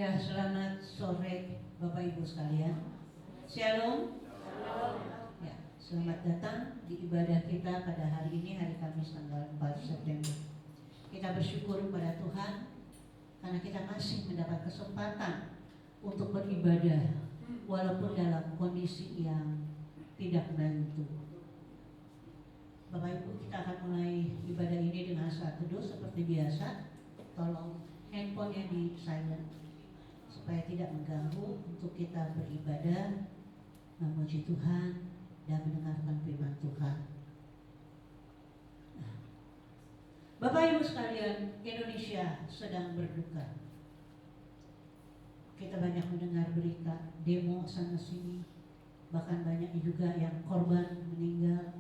Ya, selamat sore Bapak Ibu sekalian. Shalom. Ya, selamat datang di ibadah kita pada hari ini, hari Kamis tanggal 4 September. Kita bersyukur kepada Tuhan karena kita masih mendapat kesempatan untuk beribadah walaupun dalam kondisi yang tidak menentu. Bapak Ibu, kita akan mulai ibadah ini dengan saat teduh seperti biasa. Tolong handphonenya di silent supaya tidak mengganggu untuk kita beribadah, memuji Tuhan dan mendengarkan firman Tuhan. Bapak Ibu sekalian, Indonesia sedang berduka. Kita banyak mendengar berita demo sana sini, bahkan banyak juga yang korban meninggal.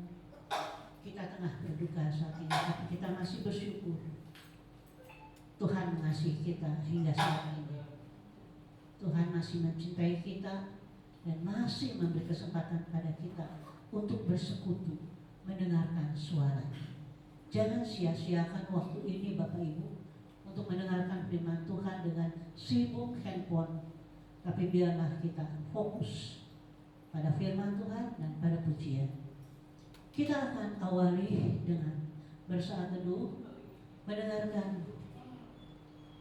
Kita tengah berduka saat ini, tapi kita masih bersyukur Tuhan mengasihi kita hingga saat ini. Tuhan masih mencintai kita dan masih memberi kesempatan pada kita untuk bersekutu, mendengarkan suara-Nya. Jangan sia-siakan waktu ini Bapak Ibu untuk mendengarkan firman Tuhan dengan sibuk handphone, tapi biarlah kita fokus pada firman Tuhan dan pada pujian. Kita akan awali dengan bersaat teduh, mendengarkan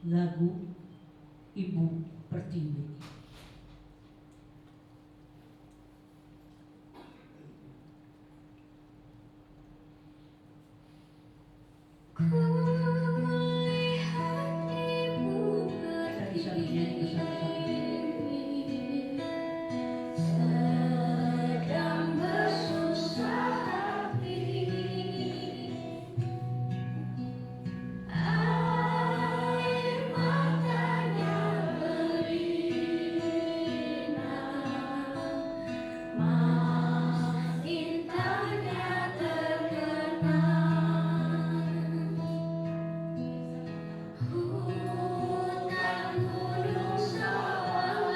lagu Ibu Pertiwi. Kita bisa menyanyi bersama-sama. Sedang bersusah hati, air matanya berinang, makin tanya terkenang. Hutan, gunung, sawah,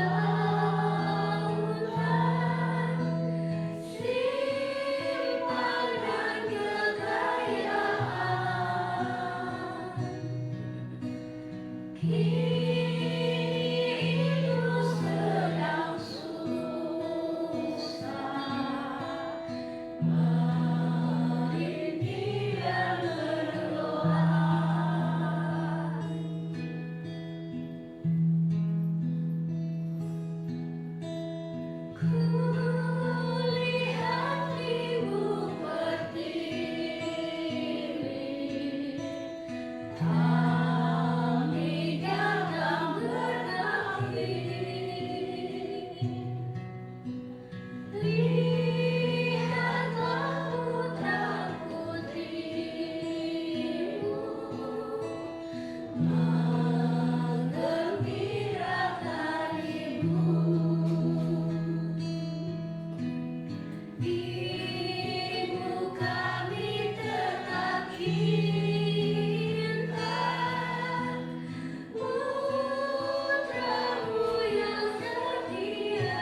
lautan, simpang dan kekayaan, kini itu sedang susah, merintih dan berdoa. Kulihat Ibu Pertiwi, kami datang bernafis. Lihatlah putra putrimu, menggembirakan Ibu. Ibu kami tetap cinta, putramu yang setia,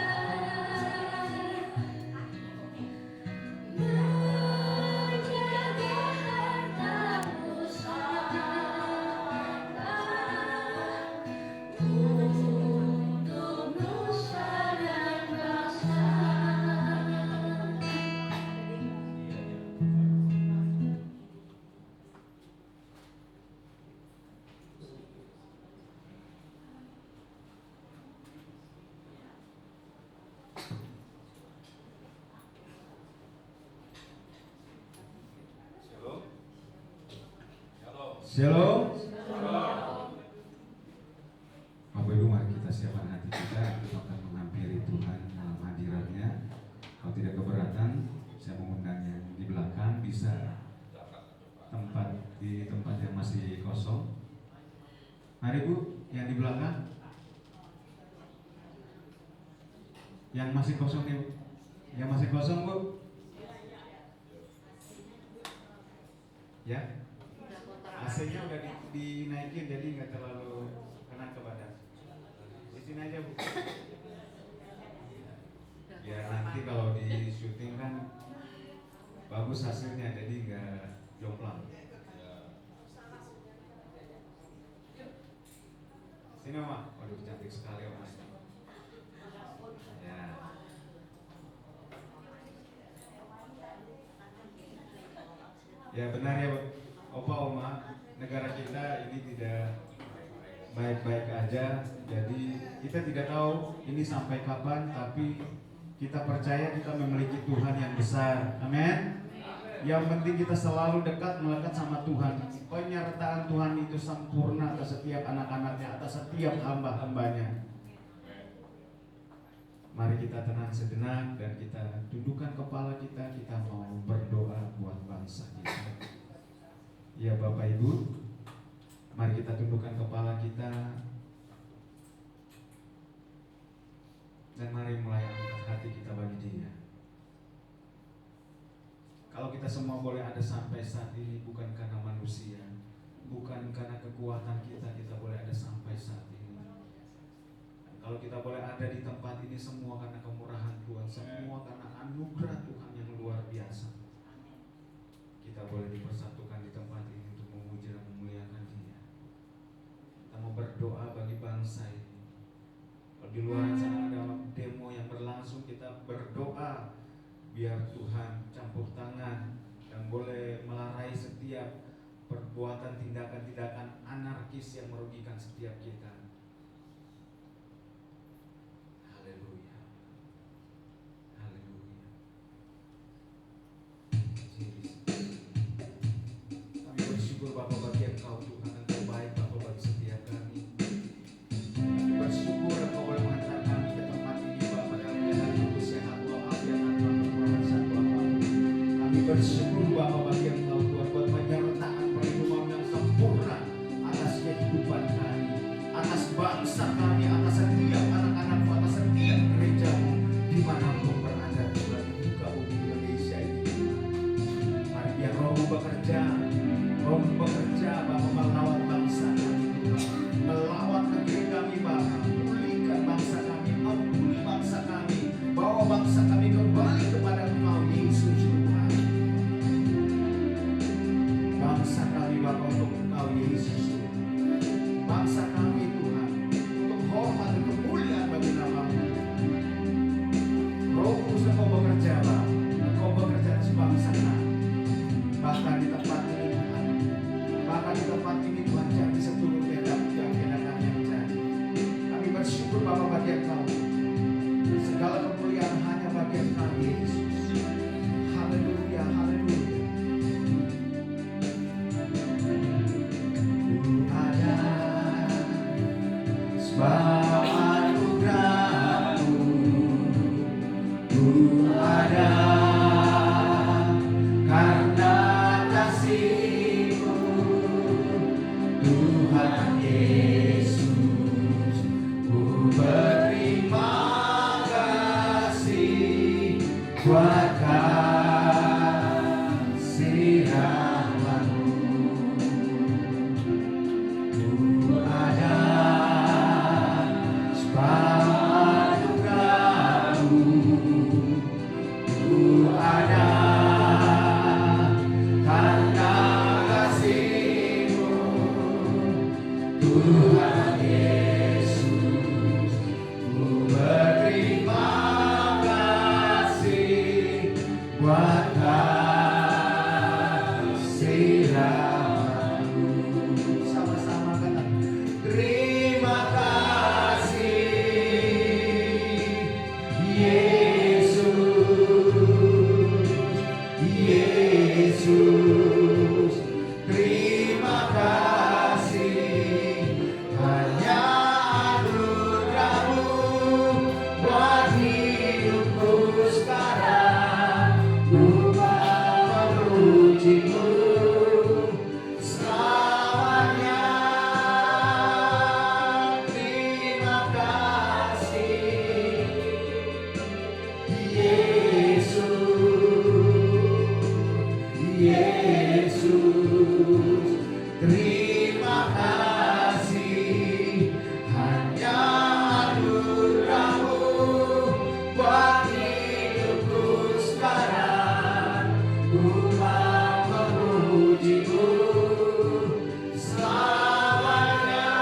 menjaga harta pusaka untuk nusa dan bangsa. Shalom. Bapak Ibu, mari kita siapkan hati kita untuk akan menghampiri Tuhan dalam hadiratnya. Kalau tidak keberatan, saya mengundang yang di belakang bisa di tempat yang masih kosong. Mari Bu, yang di belakang, yang masih kosong nih, Bu. Yang masih kosong Bu, ya. AC-nya udah dinaikin jadi nggak terlalu kena ke badan. Di sini aja Bu. Ya nanti kalau di syuting kan bagus hasilnya, jadi nggak jomplang. Sini Oma. Waduh cantik sekali Oma. Ya. Ya benar ya Opa Oma, negara kita ini tidak baik-baik aja. Jadi kita tidak tahu ini sampai kapan, tapi kita percaya kita memiliki Tuhan yang besar. Amin. Yang penting kita selalu dekat melekat sama Tuhan. Penyertaan Tuhan itu sempurna atas setiap anak-anaknya, atas setiap hamba-hambanya. Mari kita tenang sejenak dan kita tundukkan kepala kita. Kita mau berdoa buat bangsa kita. Ya Bapak Ibu, mari kita tundukkan kepala kita dan mari mulai angkat hati kita bagi Dia. Kalau kita semua boleh ada sampai saat ini bukan karena manusia, bukan karena kekuatan kita boleh ada sampai saat ini. Dan kalau kita boleh ada di tempat ini semua karena kemurahan Tuhan, semua karena anugerah Tuhan yang luar biasa. Kita boleh dipersatukan di tempat ini untuk memuji dan memuliakan Dia. Kita mau berdoa bagi bangsa ini. Kalau di luar sana ada demo yang berlangsung, kita berdoa biar Tuhan campur tangan dan boleh melarai setiap perbuatan tindakan-tindakan anarkis yang merugikan setiap kita. Haleluya. Haleluya. Kami bersyukur Bapa bagi Engkau Tuhan, Engkau baik Bapa bagi setiap kami. Kami bersyukur Engkau boleh menghantar kami ke tempat ini Bapa dalam keadaan tubuh sehat walafiat tanpa kekurangan satu apapun. Kami bersyukur Bapa bagi Engkau Tuhan buat penyertaan perlindungan yang sempurna atas kehidupan kami, atas bangsa kami, atas setiap anak-anakmu, atas setiap gerejamu dimanapun berada Tuhan di muka bumi Indonesia ini. Mari biar Rohmu bekerja, Rohmu bekerja Bapa melawan bangsa kami Tuhan, melawan negeri kami Bapa, pulihkan bangsa kami, ampuni bangsa kami, bawa bangsa kami kembali kepada Engkau Yesus Tuhan. Bangsa kami Bapa untuk Engkau Yesus Tuhan. Bangsa kami Tuhan untuk hormat dan kemuliaan bagi nama-Mu. Roh Kudus Engkau bekerja Bapa, Engkau bekerja di bangsa kami. Bahkan di tempat ini Tuhan, bahkan di tempat ini Tuhan jadi seturut yang kami jadi. Kami bersyukur Bapa bagi Engkau. Segala kemuliaan hanya bagi Engkau Yesus. Haleluya, haleluya. Ada sebab anugerah-Mu, Ku ada karena kasih-Mu, Tuhan Yesus. Ku berterima kasih buat kasih rahmat-Mu. Ku ada sebab anugerah-Mu, Ku ada karena kasih-Mu, Tuhan Yesus. Ku berterima kasih buat kasih rahmat-Mu. Sama-sama kata, terima kasih Yesus, Yesus. Terima kasih hanya anugerah-Mu buat hidupku sekarang. Ku memuji-Mu selamanya. Terima kasih Yesus, Yesus. Terima kasih hanya anugerah-Mu buat hidupku sekarang. Ku mau memuji-Mu selamanya.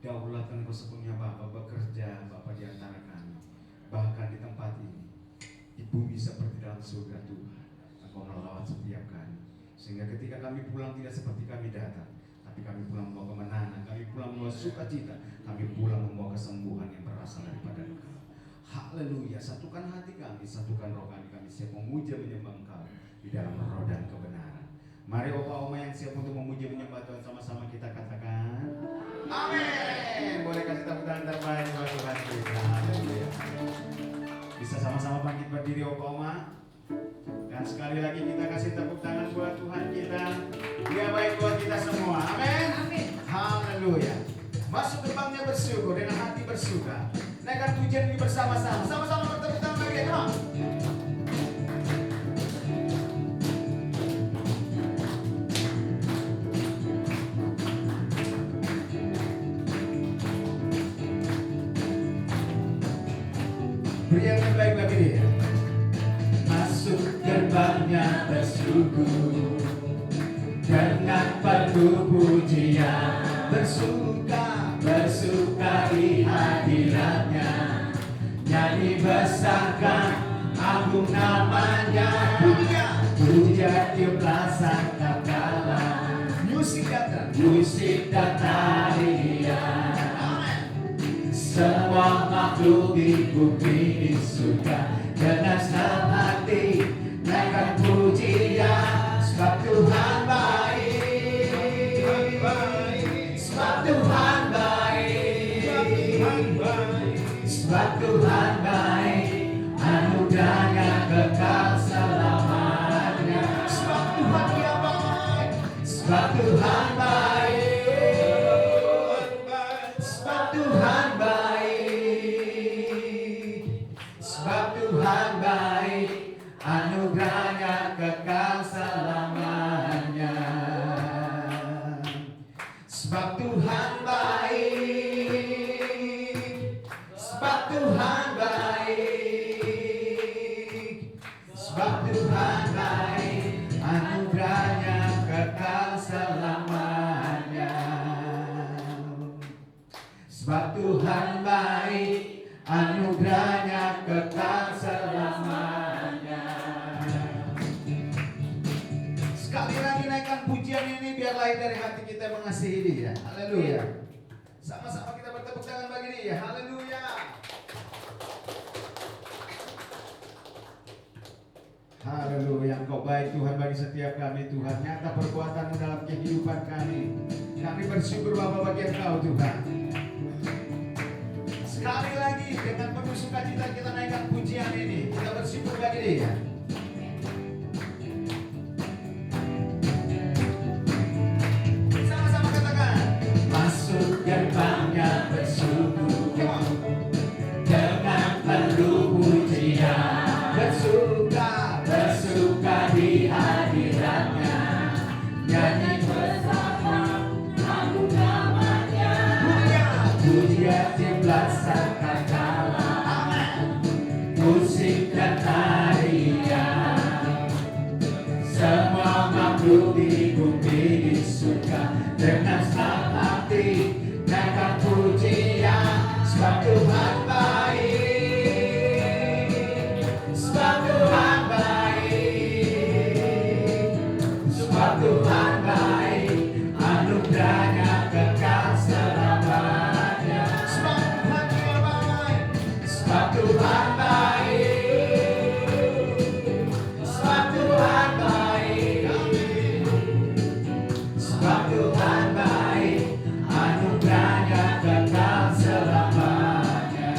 Daulatkan Engkau sepenuhnya Bapa, bekerja Bapa di antara kami, bahkan di tempat ini, di bumi seperti dalam surga Tuhan. Engkau melawat setiap kami, sehingga ketika kami pulang tidak seperti kami datang, tapi kami pulang membawa kemenangan, kami pulang membawa sukacita, kami pulang membawa kesembuhan yang berasal daripada Engkau. Haleluya, satukan hati kami, satukan roh kami siap memuja menyembah Engkau di dalam roh dan kebenaran. Mari opa oma yang siap untuk memuji menyembah Tuhan, sama-sama kita katakan amin. Boleh kasih tepuk tangan terbaik buat Tuhan kita. Haleluya. Bisa sama-sama bangkit berdiri opa oma. Dan sekali lagi kita kasih tepuk tangan buat Tuhan kita. Dia baik buat kita semua. Amin. Haleluya. Masuk gerbangnya bersyukur dengan hati bersuka. Naikkan pujian ini bersama-sama. Sama-sama bertepuk tangan lagi. Come on. Beri yang terbaik bagi dia. hanya bersyukur dengan penuh pujian, bersuka di hadiratnya, nyanyi besarkan agung namanya. Puja tiuplah sangkakala, musik dan tarian. Semua makhluk di bumi di surga dengan senang hati naikkan pujian, sebab Tuhan baik, sebab Tuhan baik, sebab Tuhan baik, anugerahnya kekal selamanya. Sebab Tuhan dia baik, sebab Tuhan baik, sebab Tuhan baik, sebab Tuhan baik, anugerahnya kekal selamanya. Sebab Tuhan baik, sebab Tuhan baik, sebab Tuhan baik, anugerahnya kekal selamanya. Sebab Tuhan baik, anugerahnya kekal selamanya. Sekali lagi naikkan pujian ini biar lahir dari hati kita mengasihi Dia. Haleluya. Sama-sama kita bertepuk tangan bagi Dia. Haleluya. Haleluya. Engkau baik Tuhan bagi setiap kami Tuhan. Nyata perbuatan-Mu dalam kehidupan kami. Kami bersyukur Bapa bagi Engkau Tuhan. Sekali lagi dengan penuh sukacita kita naikkan pujian ini. Kita bersyukur bagi Dia. Sama-sama katakan. Masuk gerbangnya bersyukur dengan penuh pujian, bersuka di hadiratnya, nyanyi bersama agung namanya. Puja tiuplah sangkakala, musik dan tarian. Semua makhluk di bumi di surga dengan senang hati naikkan pujian, sebab Tuhan baik, sebab Tuhan baik, sebab Tuhan baik, anugerahnya kekal selamanya. Sebab Tuhan dia baik, sebab Tuhan baik, sebab Tuhan baik, sebab Tuhan baik, anugerahnya kekal selamanya.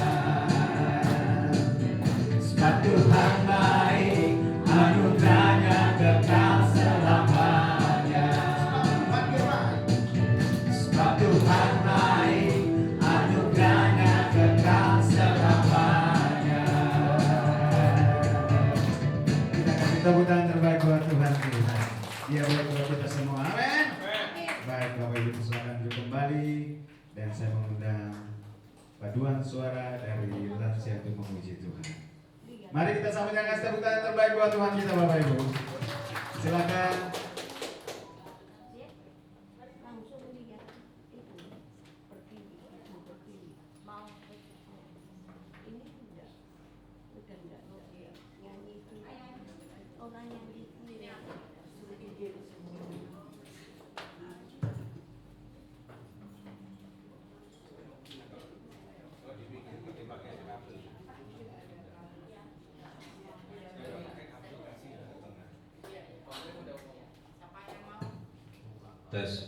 Sebab Tuhan baik, anugerahnya kekal selamanya. Sebab Tuhan baik, anugerahnya kekal selamanya. Kita kasih tepuk tangan terbaik buat Tuhan kita. Dia baik buat kita semua. Amin. Baik, Bapak Ibu silakan duduk kembali dan saya mengundang paduan suara dari lansia untuk memuji Tuhan. Mari kita sambutkan kasih tepuk tangan terbaik buat Tuhan kita Bapak Ibu. Silakan. Tes.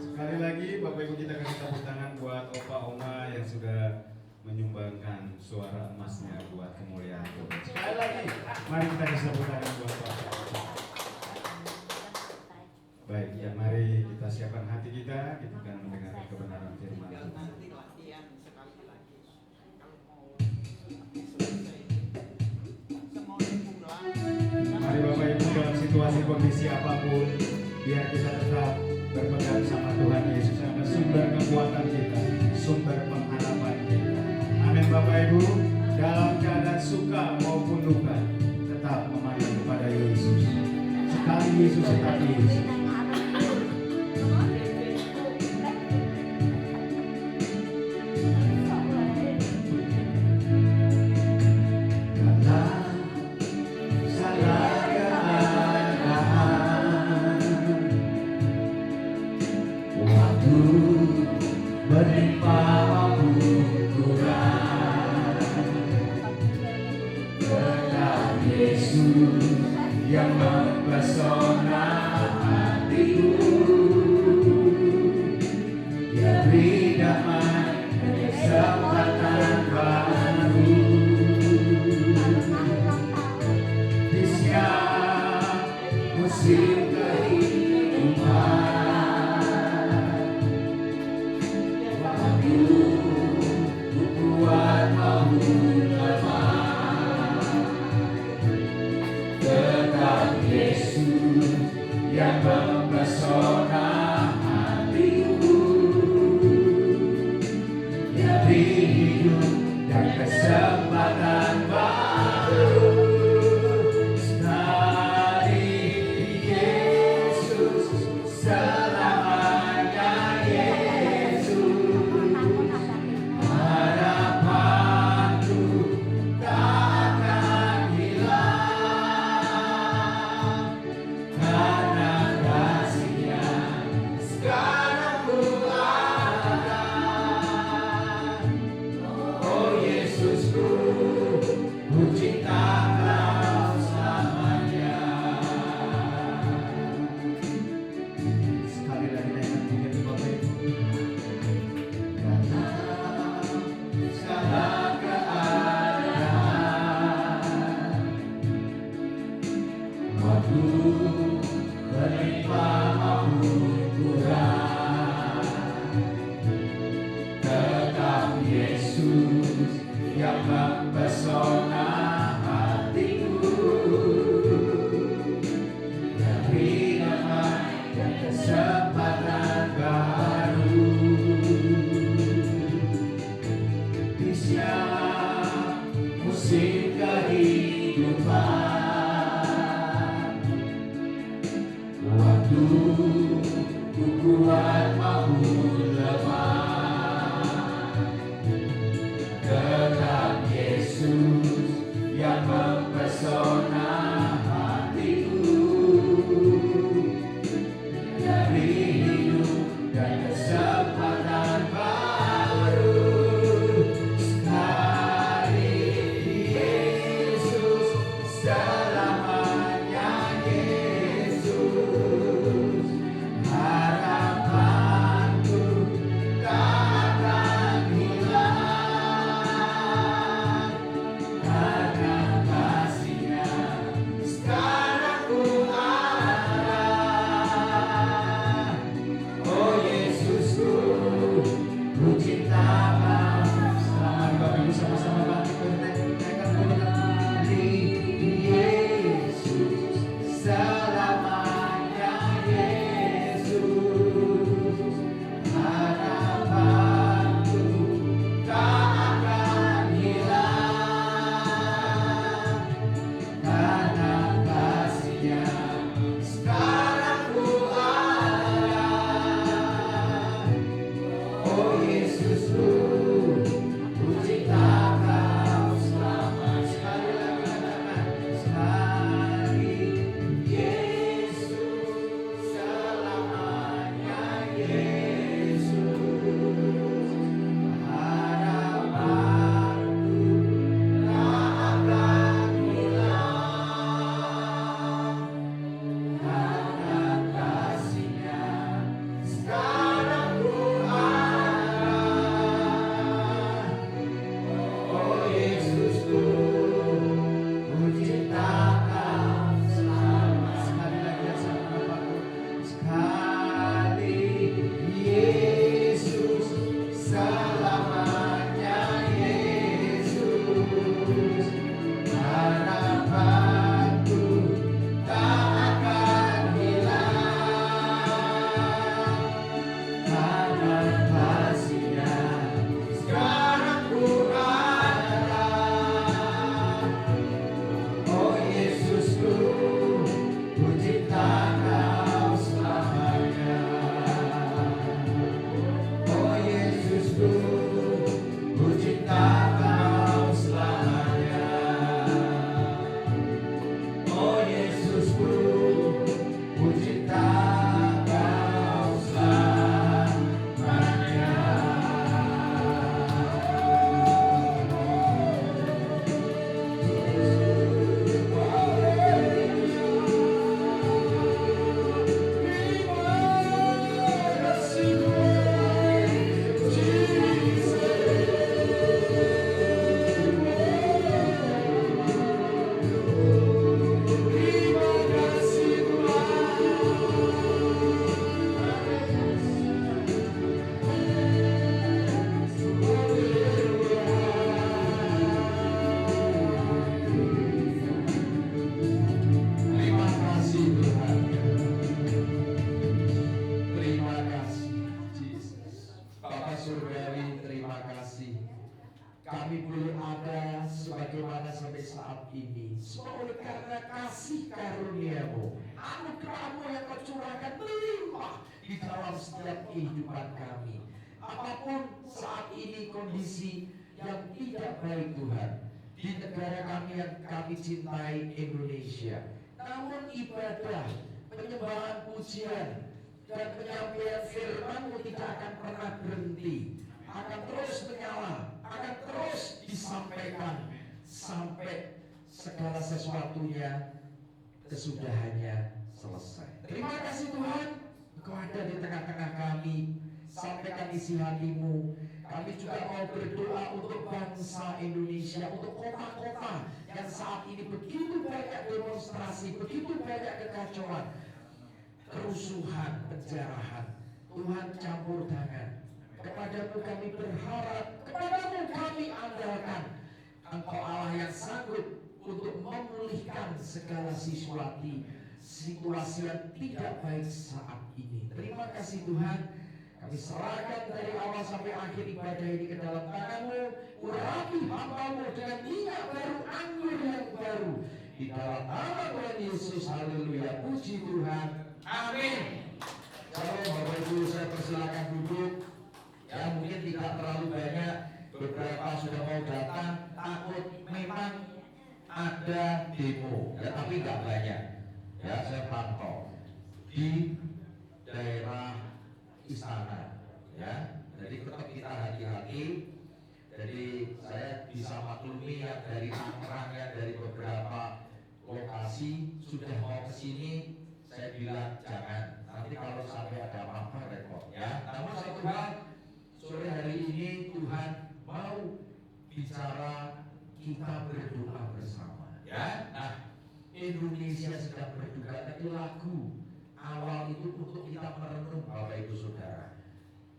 Sekali lagi Bapak Ibu kita kasih tepuk tangan buat Opa Oma yang sudah menyumbangkan suara emasnya buat kemuliaan Tuhan. Sekali lagi, mari kita kasih tepuk tangan buat Bapak. Baik, ya mari kita siapkan hati kita akan mendengar kebenaran firman Tuhan. Nanti latihan sekali lagi. Kalau mau selesai, semua pulang. Mari Bapak Ibu dalam situasi kondisi apapun, biar kita tetap berpegang sama Tuhan Yesus karena sumber kekuatan kita, sumber pengharapan kita. Amin Bapak Ibu, dalam keadaan suka maupun duka, tetap memandang kepada Yesus. Sekali Yesus tetap Yesus. Yang mempesona hatiku, dia beri damai kesempatan baru di setiap musim kehidupan. Waktu ku kuat maupun lemah, Yesus yang mempesona hatiku, dia beri hidup dan kesempatan baru. Sekali Yesus, selamanya Yesus, harapanku tak akan hilang. Karena kasih-Nya sekarang ku rasakan. Oh Yesusku, ku cinta Kau selamanya. Sekali lagi dengan punya Bapak Ibu. Dalam segala keadaan, waktu berlimpah maupun kurang, tetap Yesus yang mempesona hatiku, beri damai dan kesempatan baru di setiap musim kehidupan. Waktu ku kuat maupun lemah, tetap Yesus yang mempesona hatiku, dari hidup dan kesempatan baru. Sekali Yesus, selamanya Yesus, harapanku kasih karunia-Mu, anugerah-Mu yang Kau curahkan melimpah di dalam setiap kehidupan kami. Apapun saat ini kondisi yang tidak baik Tuhan di negara kami yang kami cintai, Indonesia, namun ibadah, penyembahan, pujian, dan penyampaian firman-Mu tidak akan pernah berhenti, akan terus menyala, akan terus disampaikan sampai segala sesuatunya kesudahannya selesai. Terima kasih Tuhan, Engkau ada di tengah-tengah kami. Sampaikan isi hati-Mu. Kami juga mau berdoa untuk bangsa Indonesia, untuk kota-kota yang saat ini begitu banyak demonstrasi, begitu banyak kekacauan, kerusuhan, penjarahan. Tuhan campur tangan. Kepadamu kami berharap, kepadamu kami andalkan. Engkau Allah yang sanggup untuk memulihkan segala situasi yang tidak baik saat ini. Terima kasih Tuhan. Kami serahkan dari awal sampai akhir ibadah ini ke dalam tangan-Mu. Urapi hamba-Mu dengan minyak baru, anggur yang baru. Di dalam nama Tuhan Yesus, haleluya, puji Tuhan, amin. Shalom Bapak Ibu, saya persilakan duduk. Ya mungkin tidak terlalu banyak, beberapa sudah mau datang, takut memang ada demo, ya tapi nggak banyak. Ya saya pantau di daerah istana, ya. Jadi tetap kita hati-hati. Jadi saya bisa maklumi yang dari Tangerang, ya, dari beberapa lokasi sudah mau ke sini. Saya bilang jangan. Nanti kalau sampai ada apa-apa repot, ya. Namun satu hal, sore hari ini Tuhan mau bicara, kita berdoa bersama, ya. Nah, Indonesia sedang berduka. Tadi lagu awal itu untuk kita merenung Bapak Ibu Saudara,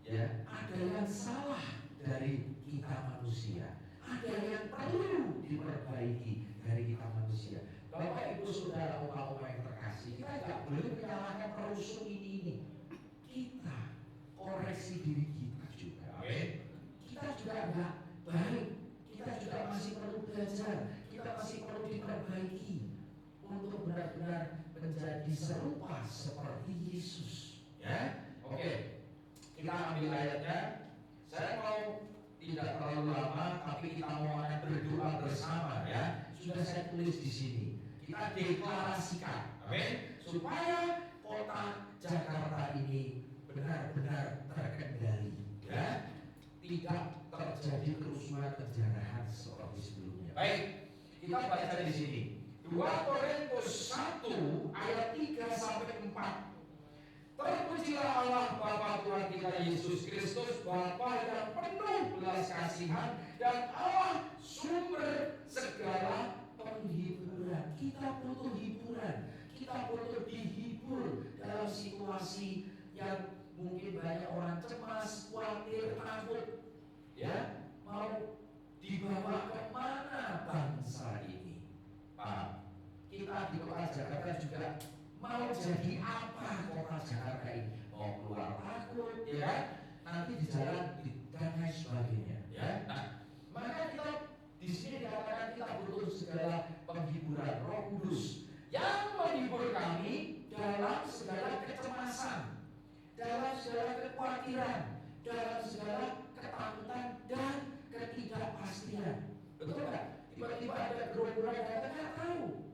ya, ada yang salah dari kita manusia, ada yang perlu diperbaiki dari kita manusia. Bapak Ibu Saudara, oma-oma yang terkasih, kita tidak boleh menyalahkan perusuh ini. Kita koreksi diri kita juga. Amin. Kita juga enggak baik, kita juga masih perlu belajar, kita masih perlu diperbaiki untuk benar-benar menjadi serupa seperti Yesus, ya. Oke, kita ambil ayatnya. Saya mau tidak terlalu lama, tapi kita mau akan berdoa bersama, ya. Sudah saya tulis di sini. Kita deklarasikan, amin, supaya kota Jakarta ini benar-benar terkendali, ya. Tidak terjadi kerusuhan, penjarahan seperti sebelumnya. Baik, kita baca di sini. 2 Korintus 1 ayat 3 sampai 4. Terpujilah Allah Bapa Tuhan kita Yesus Kristus, Bapa yang penuh belas kasihan dan Allah sumber segala penghiburan. Kita butuh hiburan, kita butuh dihibur dalam situasi yang mungkin banyak orang cemas, khawatir, takut, ya, mau dibawa kemana bangsa ini, Pak? Kita di kota Jakarta juga mau jadi apa kota Jakarta ini? Mau keluar takut, ya, nanti di jalan dan lain sebagainya, ya. Nah, maka kita di sini dikatakan kita butuh segala penghiburan Roh Kudus yang menghibur kami dalam segala kecemasan, dalam segala kekhawatiran, dalam segala ketakutan dan ketidakpastian. Betul nggak? Tiba-tiba ada gerombolan yang kita nggak tahu.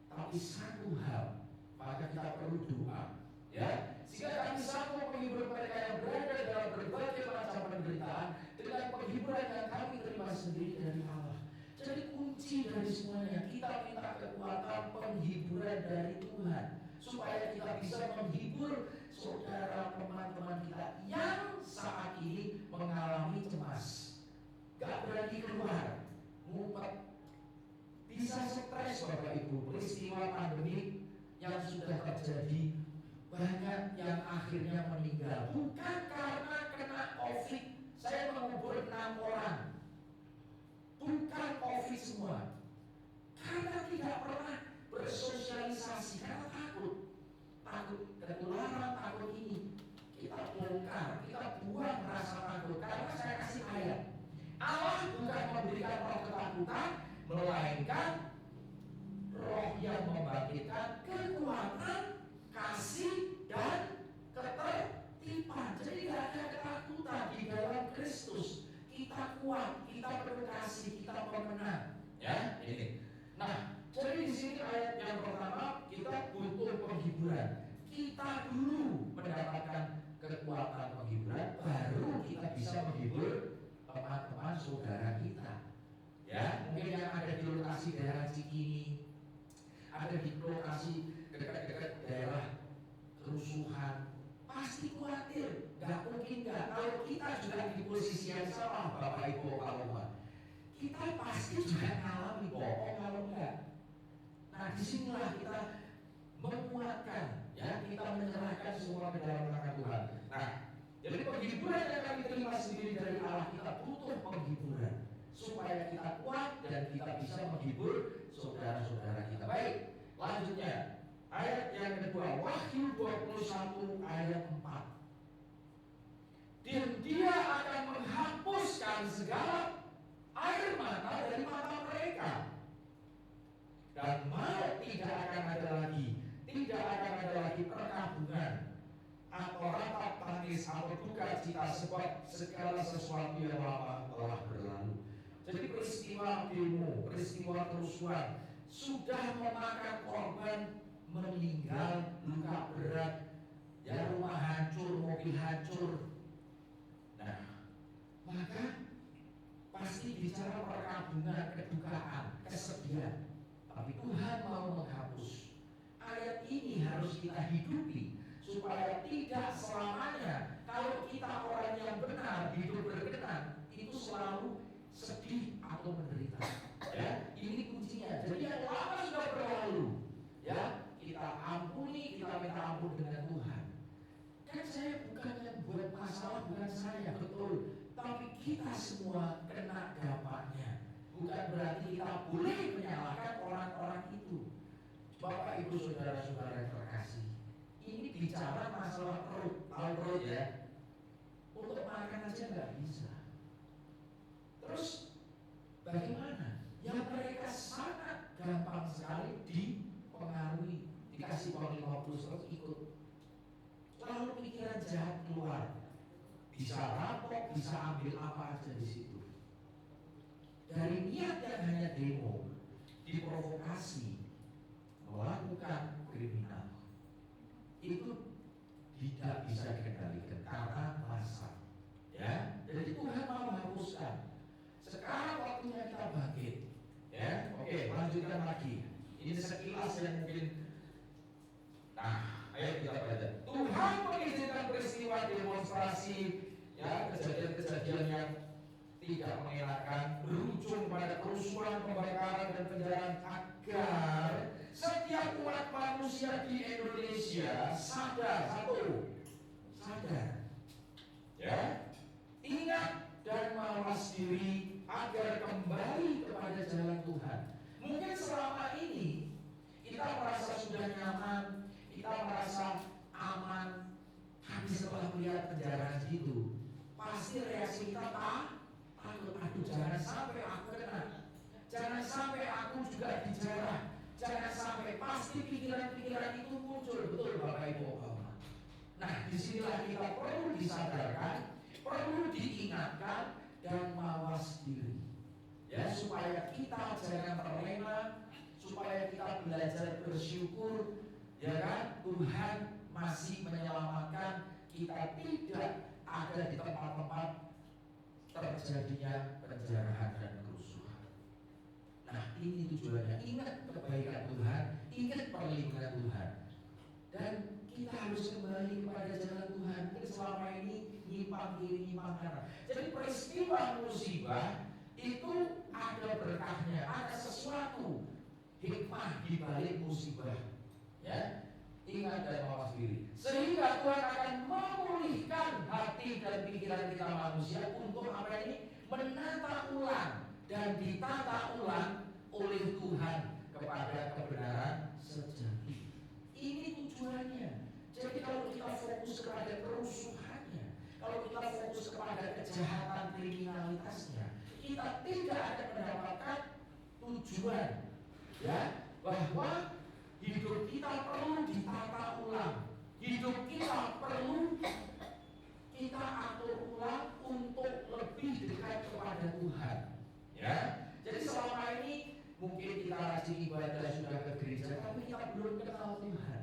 Tapi satu hal, maka kita perlu doa, ya, sehingga kami sanggup menghibur mereka yang berada dalam berbagai macam penderitaan dengan penghiburan yang kami terima sendiri dari Allah. Jadi kunci dari semuanya, kita minta kekuatan penghiburan dari Tuhan supaya kita bisa menghibur saudara teman-teman kita yang saat ini mengalami cemas, gak berani keluar, ngumpet, bisa stres Bapak Ibu. Peristiwa pandemi yang sudah terjadi, banyak yang akhirnya meninggal bukan karena kena COVID. Saya mengubur 6 orang, bukan COVID semua, karena tidak pernah bersosialisasi, karena takut ketularan, takut ini. Kita bongkar, kita buang rasa takut, karena saya kasih ayat, Allah bukan memberikan roh ketakutan, melainkan roh yang membangkitkan kita dulu mendapatkan kekuatan penghiburan, baru kita bisa menghibur teman-teman saudara kita. Ya, mungkin yang ada di lokasi daerah Cikini, ada di lokasi dekat-dekat daerah kerusuhan, pasti khawatir. Gak mungkin gak. Kalau kita juga di posisi yang sama, Bapak Ibu Pak, kita pasti juga ngalami bohong kalau enggak. Nah, disinilah kita menguatkan, ya, kita menyerahkan semua ke dalam tangan Tuhan. Nah, jadi penghiburan yang kami terima sendiri dari Allah, kita butuh penghiburan supaya kita kuat dan kita bisa menghibur saudara-saudara kita. Baik, lanjutnya ayat yang kedua, Wahyu 21 ayat 4. Dan dia akan menghapuskan segala air mata dari mata mereka, dan maut tidak akan ada lagi, tidak akan ada lagi perkabungan atau ratap tangis atau duka cita, sebab segala sesuatu yang lama telah berlalu. Jadi peristiwa demo, peristiwa kerusuhan sudah memakan korban meninggal, luka berat, ya, rumah hancur, mobil hancur. Nah, maka pasti bicara perkabungan, kedukaan, kesedihan. Tapi Tuhan mau menghapus. Ayat ini harus kita hidupi supaya tidak selamanya kalau kita orang yang benar, hidup berkenan, itu selalu sedih atau menderita. Ya, ini kuncinya. Jadi yang lama sudah berlalu, ya, kita ampuni, kita minta ampun dengan Tuhan. Kan saya bukan yang buat masalah, bukan saya, betul. Tapi kita semua kena dampaknya. Bukan berarti kita boleh menyalahkan orang-orang itu. Bapak, Ibu, saudara-saudara yang terkasih, ini bicara masalah perut, tahu perut ya? Untuk makan aja nggak bisa. Terus bagaimana? Ya mereka sangat gampang sekali dipengaruhi, dikasih uang 50 terus ikut. Lalu pikiran jahat keluar, bisa rampok, bisa ambil apa aja di situ. Dari niat yang hanya demo, diprovokasi melakukan kriminal, itu tidak bisa dikendalikan karena massa. Ya, jadi Tuhan mau menghapuskan. Sekarang waktunya kita bangkit. Ya, oke, lanjutkan lagi. Ini sekilas yang mungkin. Nah, ayo kita baca. Tuhan mengizinkan peristiwa demonstrasi, ya, kejadian-kejadian yang tidak mengenakan berujung pada kerusuhan, pembakaran dan penjarahan, agar setiap umat manusia di Indonesia sadar, ya, ingat dan mawas diri agar kembali kepada jalan Tuhan. Mungkin selama ini kita merasa sudah nyaman, kita merasa aman, tapi setelah melihat penjarahan itu, pasti reaksi kita takut. Aduh, jangan sampai aku kena, jangan sampai aku juga dijarah, jangan sampai, pasti pikiran-pikiran itu muncul, betul Bapak Ibu. Nah, disinilah kita perlu disadarkan, perlu diingatkan dan mawas diri, ya, supaya kita jangan terlena, supaya kita belajar bersyukur, ya kan, Tuhan masih menyelamatkan kita, tidak ada di tempat-tempat terjadinya penjarahan dan kerusuhan. Nah, ini tujuannya, ingat kebaikan Tuhan, ingat perlindungan Tuhan, dan kita harus kembali kepada jalan Tuhan. Kita selama ini nyimpang kiri, nyimpang kanan. Jadi peristiwa musibah itu ada berkahnya, ada sesuatu hikmah di balik musibah. Ya, ingat dan mawas diri, sehingga Tuhan akan memulihkan hati dan pikiran kita manusia untuk apa ini? Menata ulang dan ditata ulang oleh Tuhan kepada kebenaran sejati. Ini tujuannya. Jadi kalau kita fokus kepada kerusuhannya, kalau kita fokus kepada kejahatan kriminalitasnya, kita tidak akan mendapatkan tujuan, ya, bahwa hidup kita perlu ditata ulang, hidup kita perlu kita atur ulang untuk lebih dekat kepada Tuhan. Ya, jadi selama ini mungkin kita rajin ibadah, sudah ke gereja, tapi kita belum kenal Tuhan.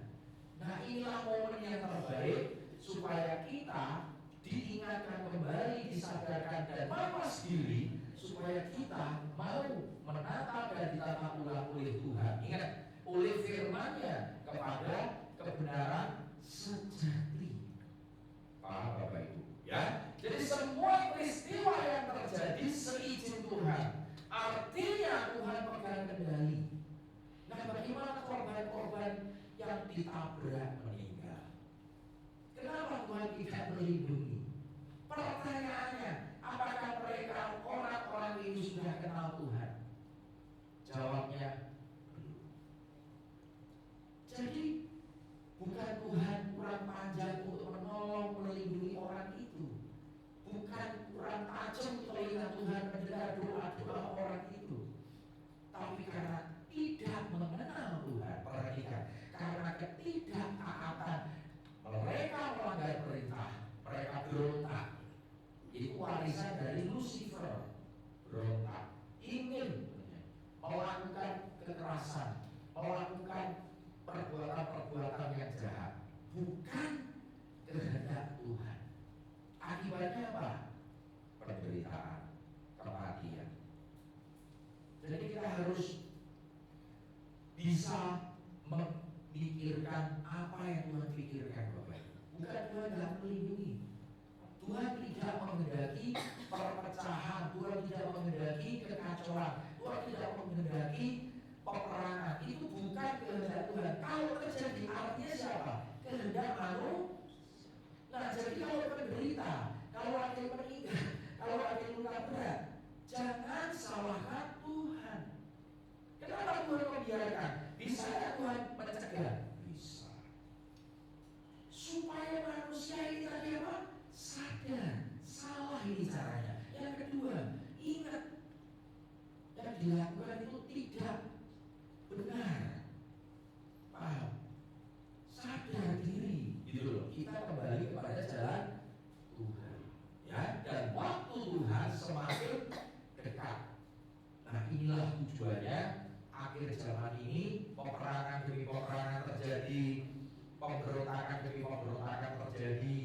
Nah, inilah momen yang baik supaya kita diingatkan kembali, disadarkan dan mawas diri supaya kita mau menata dan ditata ulang oleh Tuhan. Ingat, oleh firman-Nya kepada kebenaran sejati. Paham Bapak Ibu? Ya. Jadi semua peristiwa yang terjadi seizin Tuhan. Artinya Tuhan pegang kendali. Nah, bagaimana korban-korban yang ditabrak meninggal? Kenapa Tuhan tidak melindungi? Pertanyaannya, apakah mereka orang-orang ini sudah kenal Tuhan? Jawabnya belum. Jadi bukan Tuhan kurang panjang untuk menolong, melindungi orang itu. Bukan kurang tajam telinga Tuhan mendengar doa-doa orang itu. Tapi karena tidak mengenal Tuhan, perhatikan, karena ketidaktaatan mereka melanggar perintah, mereka berontak. Itu warisan dari Lucifer, berontak, ingin melakukan kekerasan, melakukan perbuatan-perbuatan yang jahat, bukan kehendak Tuhan. Akibatnya apa? Penderitaan, kematian. Jadi kita harus bisa memikirkan apa yang Tuhan pikirkan, Bapak. Bukan Tuhan tidak melindungi. Tuhan tidak menghendaki perpecahan, Tuhan tidak menghendaki kekacauan, Tuhan tidak menghendaki peperangan. Itu bukan kehendak Tuhan. Kalau terjadi artinya siapa? Kehendak manusia. Nah, jadi kalau penderita, kalau ada yang meninggal, kalau ada yang luka berat, jangan salahkan Tuhan. Kenapa Tuhan membiarkan? Bisa ya Tuhan mencegah? Bisa. Supaya manusia ini tadi apa? Sadar, salah ini caranya. Yang kedua, ingat, yang dilakukan itu tidak benar. Paham? Sadar diri, gitu loh. Kita kembali kepada jalan Tuhan, ya. Dan waktu Tuhan semakin dekat. Nah, inilah tujuannya. Akhir zaman ini peperangan demi peperangan terjadi, pemberontakan demi pemberontakan terjadi,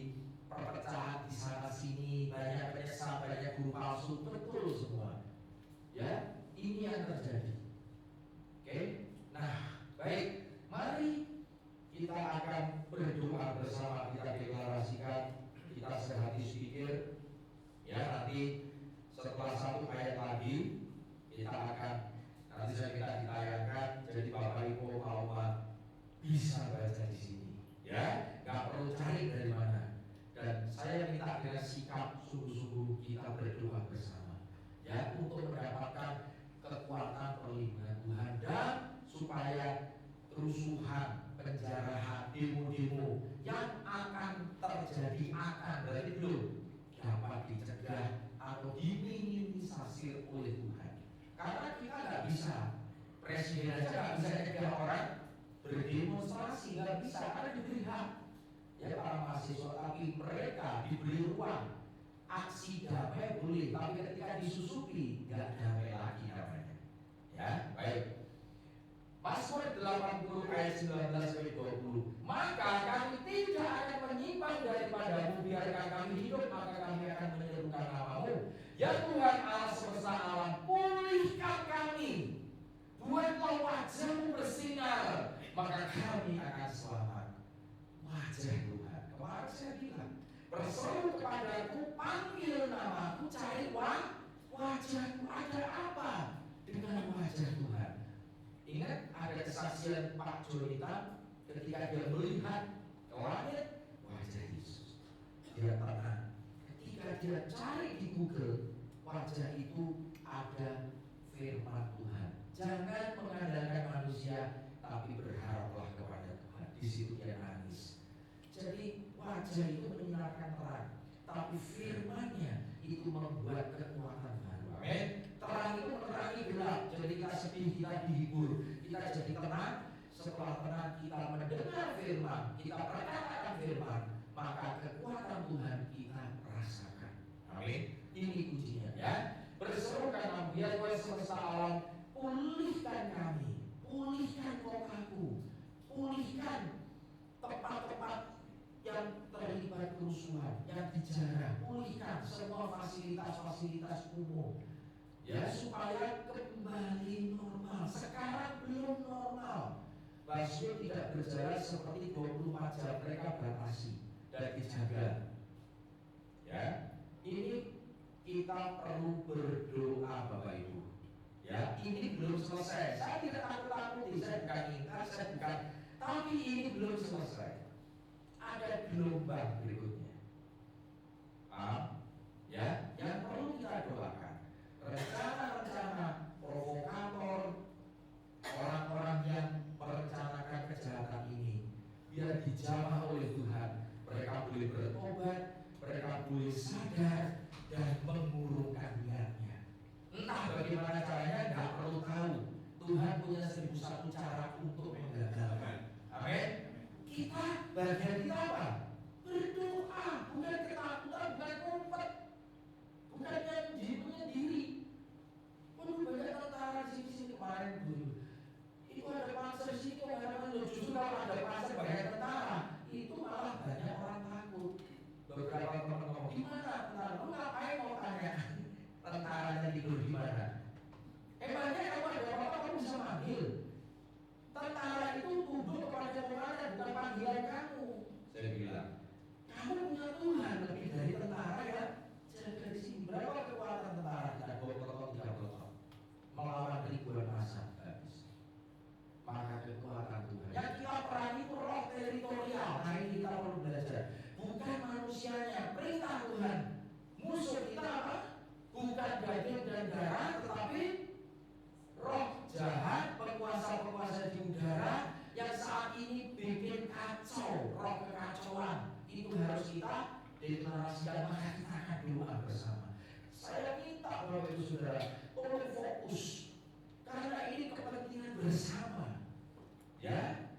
perpecahan di sana sini, banyak penyesal, banyak guru palsu, betul semua. Ya, ini yang terjadi. Oke, nah baik, mari kita akan berdoa bersama, kita deklarasikan, kita sehati sedikit. Ya, nanti setelah satu ayat lagi kita akan, nanti saya minta ditayangkan, jadi Bapak Ibu kalau bisa baca di sini, ya, nggak perlu cari dari mana. Dan saya minta dengan sikap sungguh-sungguh kita berdoa bersama, ya, untuk mendapatkan kekuatan perlindungan Tuhan dan supaya kerusuhan, penjarahan, demo-demo yang akan terjadi berarti belum dapat dicegah atau diminimalisir oleh Tuhan. Karena kita nggak bisa, presiden aja nggak bisa cegah orang berdemonstrasi, nggak bisa karena diberi hak. Ya para mahasiswa, tapi mereka diberi ruang. Aksi damai boleh, tapi ketika disusupi nggak damai lagi namanya. Ya, baik. Mazmur 80 ayat 19-20. Maka kami tidak akan menyimpang daripadamu, biarkan kami hidup, maka kami akan menyerukan namamu. Ya Tuhan Allah semesta alam, pulihkan kami, buatlah wajahmu bersinar, maka kami akan selamat. Wajah Tuhan, kemarin saya bilang, berseru kepadaku, panggil namaku, cari wajahku. Ada apa dengan wajah Tuhan? Ingat ada kesaksian Pak Jonita ketika dia melihat ke langit, wajah Yesus. Dia tenang. Ketika dia cari di Google, wajah itu ada firman Tuhan. Jangan mengandalkan manusia, tapi berharaplah kepada Tuhan. Di situ dia nangis. Jadi wajah itu menyinarkan terang, tapi firman-Nya itu membuat kekuatan baru. Amin. Terang itu menerangi gelap. Jadi kita sedih, kita dihibur, kita jadi tenang. Setelah tenang kita mendengar firman, kita perkatakan firman, maka kekuatan Tuhan kita rasakan. Amin. Ini kuncinya, ya. Berseru karena Dia Tuhan semesta alam, pulihkan kami, pulihkan kotaku, pulihkan tempat-tempat yang kerusuhan yang dijarah, pulihkan semua fasilitas-fasilitas umum, ya, supaya kembali normal. Sekarang belum normal. Busway tidak berjalan seperti 24 jam, mereka batasi dan dijaga. Ya, ini kita perlu berdoa Bapak Ibu. Ya, ini belum selesai. Saya tidak takut-takuti, saya bukan ingkar, saya bukan, tapi ini belum selesai. Ada gelombang berikutnya. Ya, yang perlu kita doakan. Rencana-rencana provokator, orang-orang yang merencanakan kejahatan ini, biar dijamah oleh Tuhan. Mereka boleh bertobat, mereka boleh sadar dan mengurungkan niatnya. Entah bagaimana caranya, nggak perlu tahu. Tuhan punya 1001 cara untuk menggagalkan. Amin. Kita, bagian kita apa? Berdoa, bukan ketakutan, bukan ngumpet, bukan menyendiri. Waduh, banyak tentara di sini kemarin dulu. Itu ada panser di sini, justru kalau ada panser banyak tentara, itu malah banyak orang takut. Beberapa teman ngomong, gimana tentara? Lu ngapain mau tanya? Tentaranya tidur di mana? Emangnya kamu ada apa-apa kamu bisa manggil? Tentara itu tunduk kepada Tuhan, bukan panggilan kamu. Saya bilang, kamu punya Tuhan lebih dari tentara ya. Jaga di sini. Berapa kekuatan tentara kita? 2 peleton, 3 peleton melawan ribuan massa habis. Maka kekuatan Tuhan. Yang kita perangi itu roh teritorial. Nah ini kita perlu belajar. Bukan manusianya, perintah Tuhan. Musuh kita apa? Bukan daging dan darah, tetapi roh jahat, penguasa-penguasa di udara yang saat ini bikin kacau, roh kekacauan. Itu harus kita deklarasikan, maka kita akan doa bersama. Saya minta Bapak Ibu Saudara, tolong fokus, karena ini kepentingan bersama. Ya,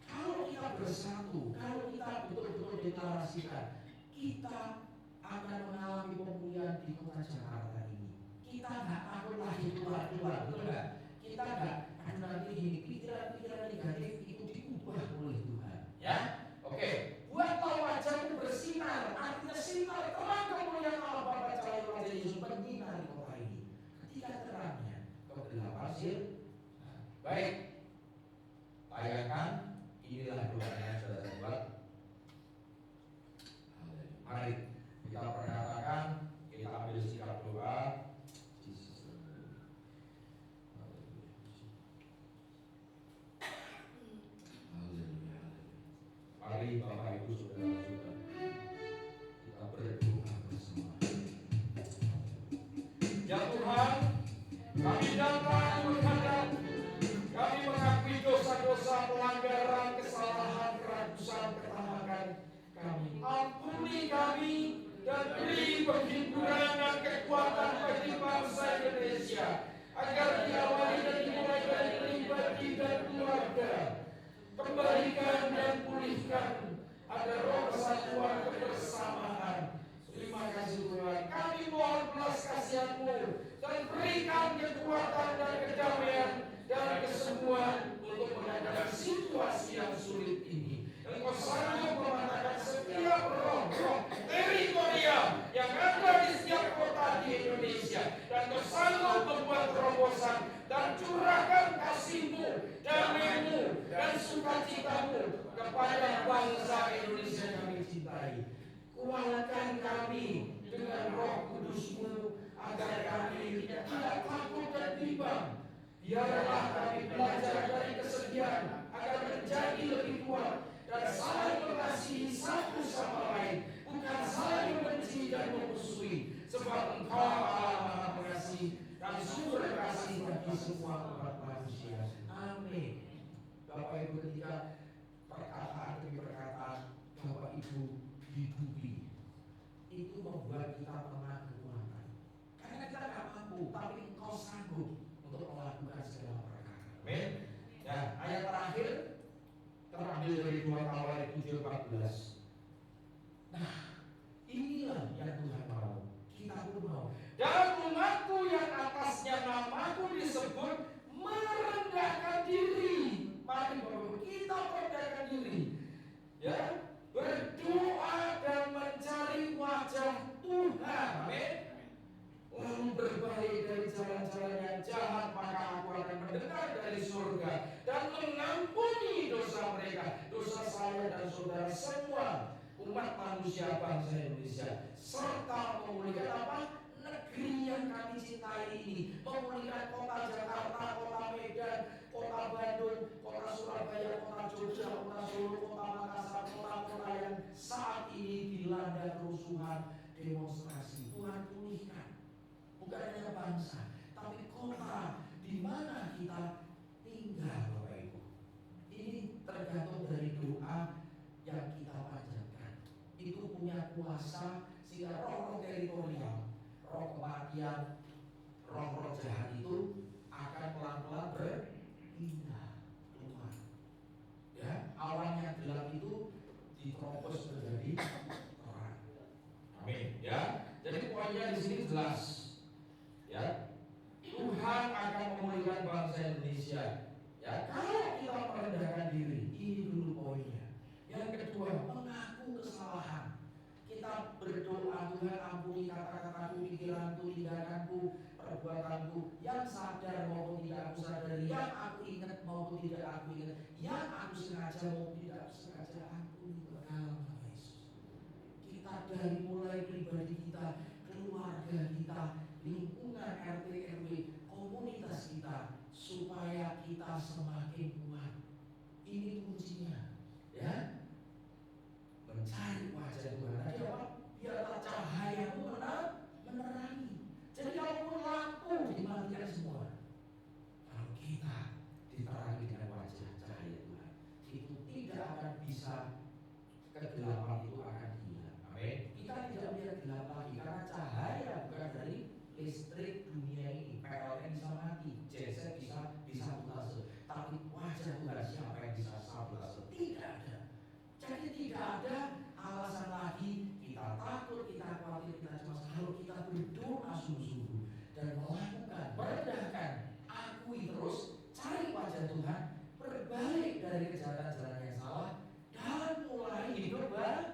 kalau kita bersatu, kalau kita betul-betul deklarasikan, kita akan mengalami pemulihan di kota Jakarta ini. Kita nggak takut lagi keluar-keluar, betul nggak? Kita nggak akan nanti gini, pikiran-pikiran negatif itu diubah oleh Tuhan. Ya, oke. Buatlah wajah itu bersinar, artinya sinar terang kemuliaan Allah Bapa cahaya wajah Yesus menyinari kota ini. Ketika terangnya kegelapan sir. Baik, tayangkan. Inilah doanya sudah saya buat. Mari kita perkatakan, kita ambil sikap doa. Mari Bapak Ibu Saudara-saudara, kita berdoa bersama. Ya Tuhan, kami datang menghadap, kami mengakui dosa-dosa, pelanggaran, kesalahan, keragusan, ketamakan kami. Ampuni kami dan beri penghiburan dan kekuatan bagi bangsa Indonesia, agar diawali dan dimulai dari pribadi dan keluarga. Kembalikan dan pulihkan, ada roh kesatuan kebersamaan. Terima kasih Tuhan. Kami mohon belas kasihan-Mu dan berikan kekuatan dan kedamaian dan kesembuhan untuk menghadapi situasi yang sulit ini. Engkau sanggup mematahkan setiap roh-roh teritorial yang ada di setiap kota di Indonesia, dan Engkau sanggup membuat terobosan dan curahkan kasih-Mu, damai-Mu, dan sukacita-Mu kepada bangsa Indonesia yang kami cintai. Kuatkan kami dengan roh kudus-Mu agar kami tidak takut dan bimbang. Biarlah kami belajar dari kesedihan agar menjadi lebih kuat dan saling mengasihi satu sama lain, bukan saling membenci dan memusuhi. Sebab Engkau Allah Maha Pengasih dan sumber kasih bagi semua umat manusia. Amin. Bapak Ibu, ketika perkataan demi perkataan Bapak Ibu hidupi, itu membuat kita menang kekuatan. Karena kita nggak mampu, tapi Engkau sanggup untuk melakukan segala perkara. Amin. Dan ayat terakhir terambil dari 2 Tawarik 7:14. Nah, inilah yang Tuhan mau. Kita pun mau. Dan umatku yang atasnya namaku disebut merendahkan diri. Mari Bapak Ibu, kita merendahkan diri. Ya, berdoa dan mengampuni dosa mereka, dosa saya dan saudara semua umat manusia bangsa Indonesia, serta memulihkan apa? Negeri yang kami cintai ini, memulihkan kota Jakarta, kota Medan, kota Bandung, kota Surabaya, kota Jogja, kota Solo, kota Makassar, kota-kota yang saat ini dilanda kerusuhan, demonstrasi. Tuhan pulihkan, bukan hanya bangsa, tapi kota di mana kita tinggal, Bapak Ibu. Ini tergantung dari doa yang kita panjatkan. Itu punya kuasa sehingga roh-roh teritorial, roh kematian, roh-roh jahat itu akan pelan-pelan berpindah keluar. Ya, awalnya gelap itu diterobos menjadi terang. Amin. Ya, jadi poinnya di sini jelas. Ya, Tuhan akan memulihkan bangsa Indonesia. Ya, kalau kita merendahkan diri, ini dulu poinnya. Yang kedua, mengaku kesalahan. Kita berdoa, Tuhan ampuni kata-kataku, pikiranku, tindakanku, perbuatanku, yang sadar maupun tidak aku sadari, yang aku ingat maupun tidak aku ingat, yang aku sengaja maupun tidak sengaja, ampuni dalam nama Yesus. Kita dari mulai pribadi kita, keluarga kita, lingkungan RT RW, komunitas kita, supaya kita semakin kuat. Ini kuncinya, ya. Mencari wajah Tuhan. Tadi apa? Biarlah cahayamu menerangi. Jadi kalau lampu dimatikan semua, kalau kita diterangi dengan wajah cahaya Tuhan, itu tidak akan bisa, kegelapan itu akan hilang. Amin. Kita tidak melihat gelap lagi karena cahaya bukan dari listrik dunia ini. PLN bisa mati, genset bisa disabotase, tapi wajah Tuhan siapa yang bisa sabotase? Tidak ada. Jadi tidak ada alasan lagi kita takut, kita khawatir, kita cemas. Kalau kita berdoa sungguh-sungguh dan melakukan, merendahkan, akui terus, cari wajah Tuhan, berbalik dari kejahatan jalan yang salah, dan mulai hidup baru.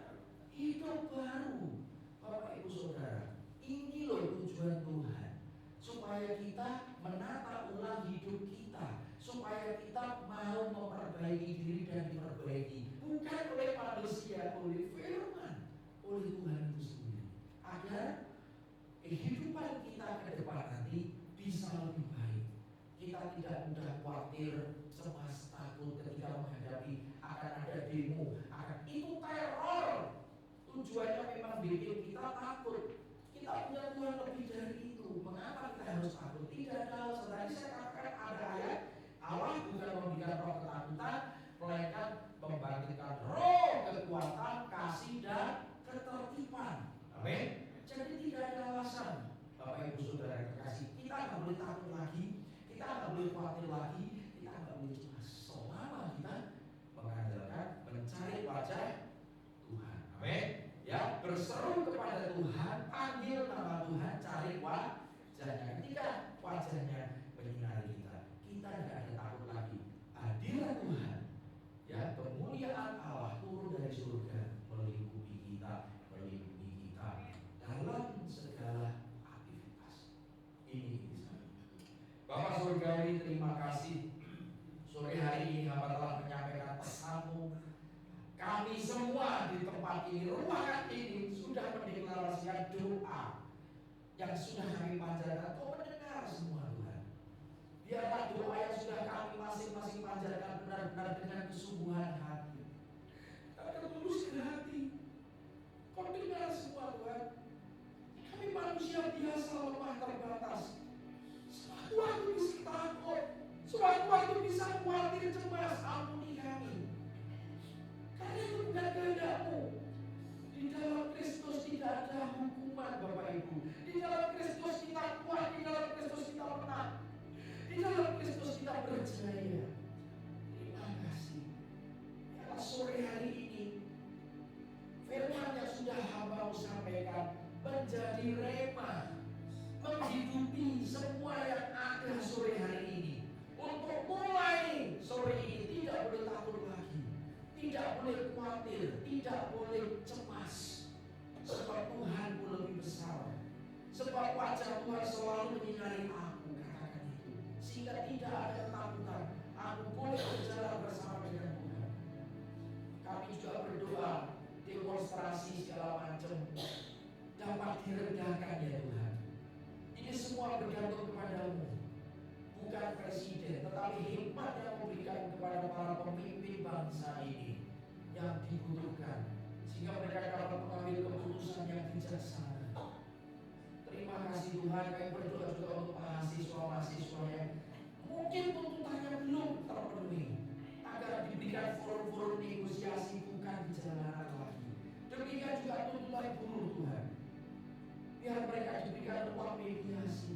Bapak Ibu Saudara, ini loh tujuan Tuhan, supaya kita menata ulang hidup kita, supaya kita mau memperbaiki diri dan diperbaiki, bukan oleh manusia, oleh firman, oleh Tuhan itu sendiri, agar kehidupan kita ke depan nanti bisa lebih baik. Kita tidak mudah khawatir, cemas, takut ketika menghadapi akan ada demo, akan itu teror. Tujuannya memang bikin kita takut. Kita punya Tuhan lebih dari itu. Mengapa kita harus takut? Tidak ada alasan. Tadi saya katakan ada ayat, Allah bukan memberikan roh ketakutan, melainkan membangkitkan roh kekuatan, kasih dan ketertiban. Amin. Jadi tidak ada alasan, Bapak Ibu Saudara yang terkasih, kita nggak boleh takut lagi, kita nggak boleh khawatir lagi, kita nggak boleh cemas selama kita mengandalkan, mencari wajah Tuhan. Amin. Ya, berseru kepada Tuhan, panggil nama Tuhan, cari wajahnya. Ketika wajahnya menyinari kita, kita tidak ada takut lagi. Hadirat Tuhan, ya, kemuliaan Allah turun dari surga melingkupi kita, dalam segala aktivitas. Ini bisa. Bapak Surgawi, terima kasih. Sore hari ini hamba telah menyampaikan pesanmu. Kami semua di tempat ini, ruangan ini sudah mendeklarasikan doa yang sudah kami panjatkan. Kau mendengar semua Tuhan. Biarlah doa yang sudah kami masing-masing panjatkan benar-benar dengan kesungguhan hati. Karena tulus hati. Kau dengar semua Tuhan. Kami manusia biasa, lemah, terbatas. Suatu waktu bisa takut, suatu waktu bisa khawatir, cemas. Ampuni kami. Karena itu bukan kehendak-Mu. Di dalam Kristus tidak ada hukuman, Bapak Ibu. Di dalam Kristus kita kuat, di dalam Kristus kita menang, di dalam Kristus kita berjaya. Terima kasih. Karena sore hari ini firman yang sudah hamba-Mu sampaikan menjadi rema, menghidupi semua yang ada sore hari ini. Untuk mulai sore ini tidak boleh takut lagi, tidak boleh khawatir, tidak boleh cemas. Sebab Tuhanku lebih besar, sebab wajah Tuhan selalu menyinari aku, katakan itu. Sehingga tidak ada ketakutan. Aku boleh berjalan semua bergantung kepadamu. Bukan presiden, tetapi hikmat yang memberikan kepada para pemimpin bangsa ini yang dibutuhkan, sehingga mereka dapat mengambil keputusan yang bijaksana. Terima kasih Tuhan, kami berdoa juga untuk mahasiswa-mahasiswa yang mungkin tuntutannya belum terpenuhi, agar diberikan forum-forum negosiasi bukan di jalanan lagi. Demikian juga tuntutan buruh Tuhan, biar mereka diberikan ruang mediasi,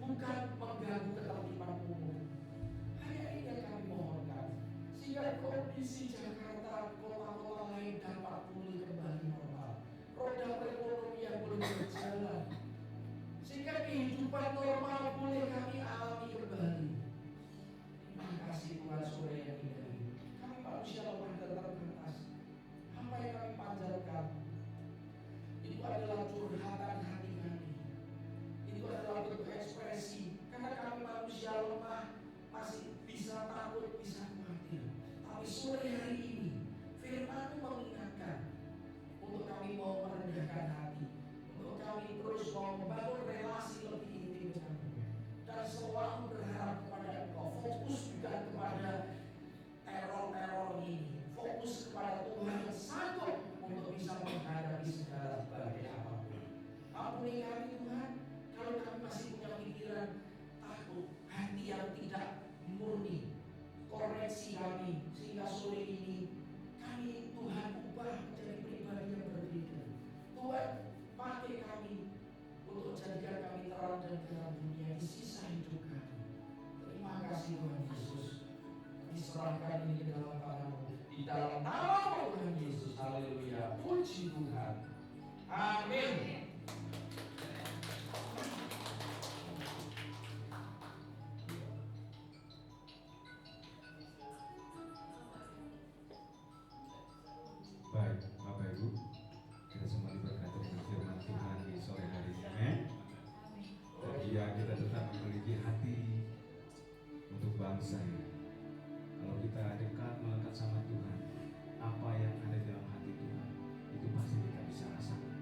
bukan mengganggu ketertiban umum. Hanya ini yang kami mohonkan, sehingga kondisi Jakarta, kota-kota lain dapat pulih kembali normal. Roda perekonomian boleh berjalan, sehingga kehidupan normal boleh kami alami kembali. Terima kasih Tuhan sore yang indah ini. Kami manusia lemah dan terbatas. Apa yang kami panjatkan itu adalah curhatan hati kami. Itu adalah bentuk ekspresi, karena kami manusia lemah, masih bisa takut, bisa khawatir. Tapi sore hari ini firman mengingatkan untuk kami mau merendahkan hati, untuk kami terus mau membangun relasi lebih intim denganmu, dan selalu berharap kepada Engkau. Fokus bukan kepada teror-teror ini, fokus kepada Tuhan yang sanggup untuk bisa menghadapi segala badai apapun. Ampuni kami Tuhan, kalau kami masih punya pikiran takut, hati yang tidak murni. Koreksi kami, sehingga sore ini kami Tuhan ubah menjadi pribadi yang berbeda. Tuhan pakai kami untuk jadikan kami terang dan terang dunia di sisa hidup kami. Terima kasih Tuhan Yesus. Kami serahkan ini ke dalam tangan-Mu, di dalam nama Tuhan Yesus. Haleluya. Puji Tuhan. Amin. Baik, Bapak Ibu, kita semua diberkati dengan firman Tuhan di sore hari ini. Amin. Dan iya, kita tetap memiliki hati untuk bangsa ini. Kalau kita dekat melekat sama Tuhan, apa yang ada di dalam hati Tuhan itu pasti kita bisa rasakan.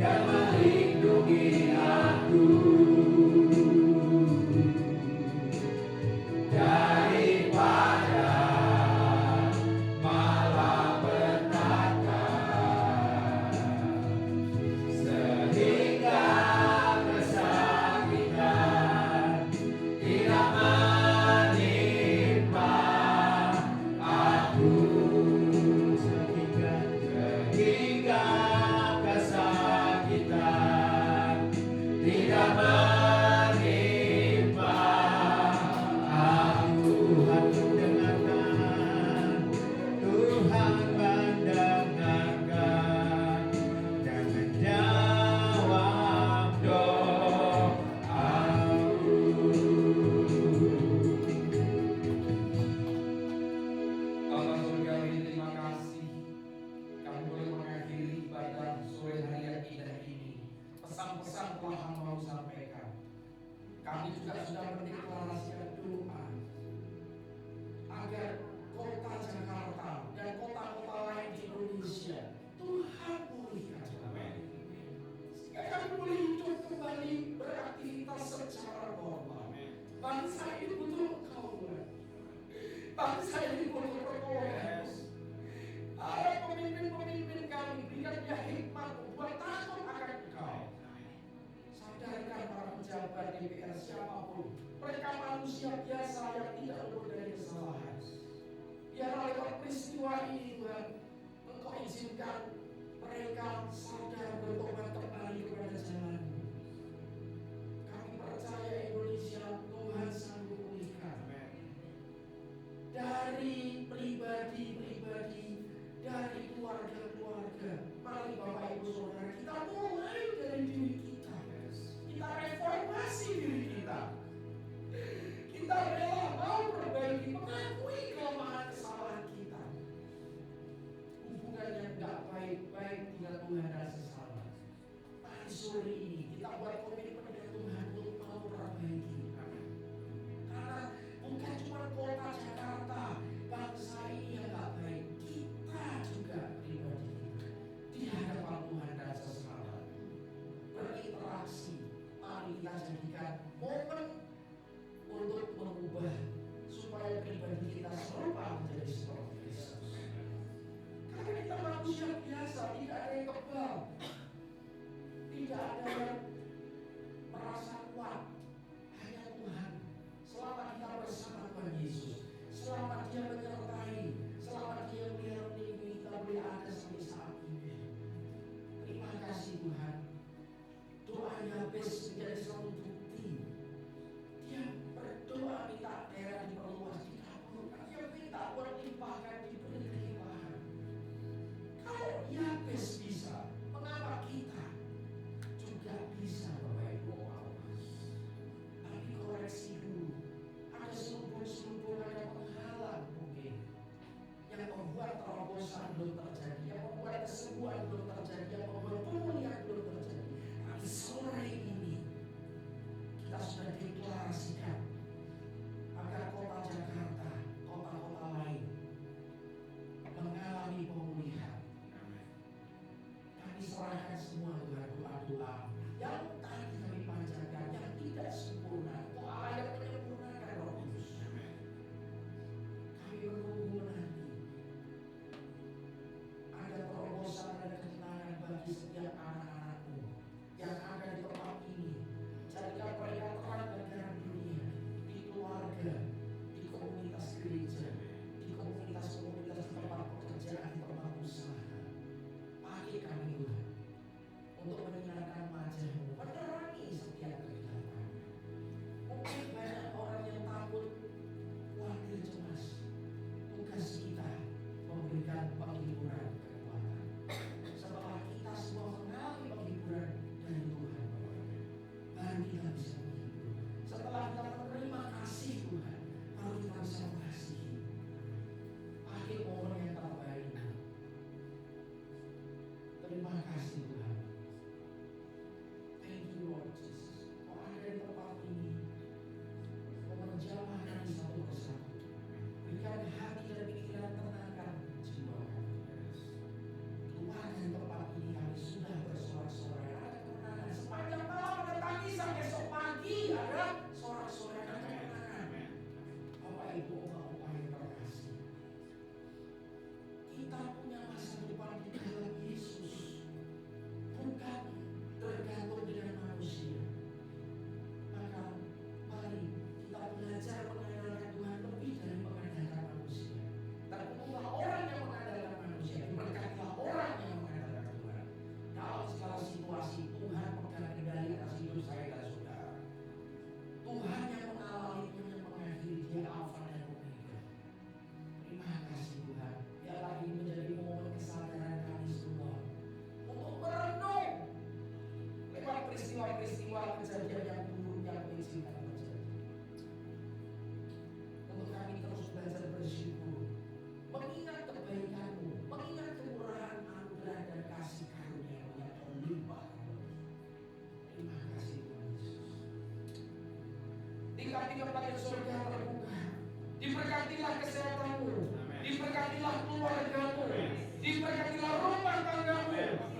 yang melindungi aku daripada malapetaka, sehingga kesakitan tidak menimpa aku, sehingga kesakitan tidak menimpa aku. Tuhan mendengarkan, Tuhan mendengarkan dan menjawab doaku. Bapa surgawi, terima kasih kami boleh mengakhiri ibadah sore hari yang indah ini. Pesan-pesan telah Hamba sampaikan. Kami juga sudah mendeklarasikan doa agar kota Jakarta dan kota-kota lain di Indonesia Tuhan pulihkan. Sehingga kami boleh hidup kembali beraktivitas secara normal. Bangsa ini butuh Engkau, Tuhan. Bangsa ini butuh pertolongan. Para pemimpin-pemimpin kami, berikan dia hikmat membuat takut akan Engkau. Sadarkan para pejabat DPR siapapun, mereka manusia biasa yang tidak luput dari kesalahan. Biarlah lewat peristiwa ini Tuhan, Engkau izinkan mereka sadar bertobat kembali kepada jalan-Mu. Kami percaya Indonesia Tuhan sanggup pulihkan. Dari pribadi-pribadi, dari keluarga-keluarga, mari Bapak Ibu Saudara, kita mulai dari diri kita. Kita reformasi diri kita. Kita rela mau perbaiki, mengakui kelemahan kesalahan kita. Hubungan yang tidak baik-baik dengan Tuhan dan sesama. Mari sore ini kita buat komitmen dengan Tuhan untuk mau perbaiki. Karena bukan cuma kota Jakarta, bangsa ini yang tidak baik, kita juga pribadi di hadapan Tuhan dan sesama. Berinteraksi, mari kita jadikan momen untuk mengubah supaya pribadi kita serupa menjadi seperti Kristus. Karena kita manusia biasa, tidak ada yang kebal, tidak ada yang peristiwa-peristiwa kejadian yang buruk yang mengizinkan terjadi. Untuk kami terus belajar bersyukur, mengingat kebaikanmu, mengingat kemurahan, anugerah dan kasih karunia yang berlimpah. Terima kasih Tuhan Yesus. Tingkat-tingkat langit surga terbuka. Diberkatilah kesehatanmu, diberkatilah keluargamu, diberkatilah rumah tanggamu,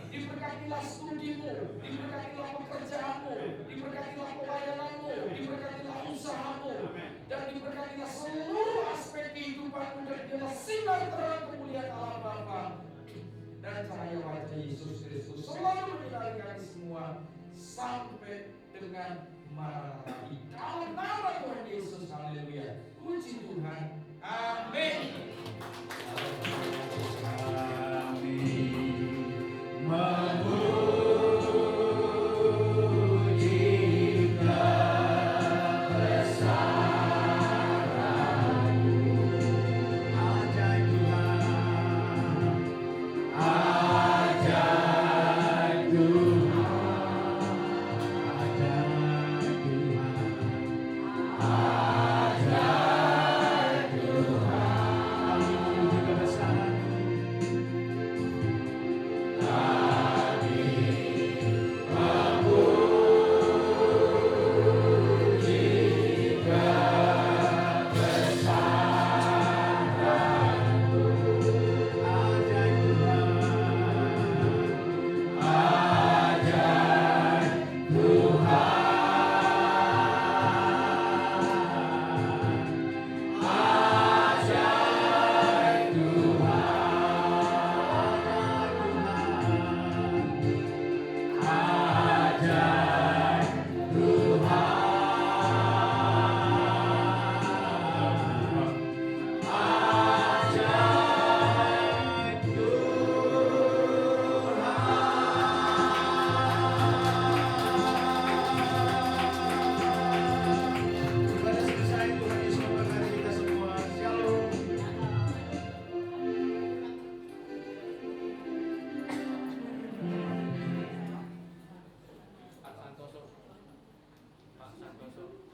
diberkatilah studimu, diberkatilah pekerjaanmu, diberkatilah pelayananmu, diberkatilah usahamu, dan diberkatilah seluruh aspek kehidupanmu, dan biarlah sinar terang kemuliaan Allah Bapa dan cahaya wajah Yesus Kristus selalu menyinari kami semua sampai dengan Maranatha. Di dalam nama Tuhan Yesus, haleluya. Puji Tuhan. Amin. Pak Santoso.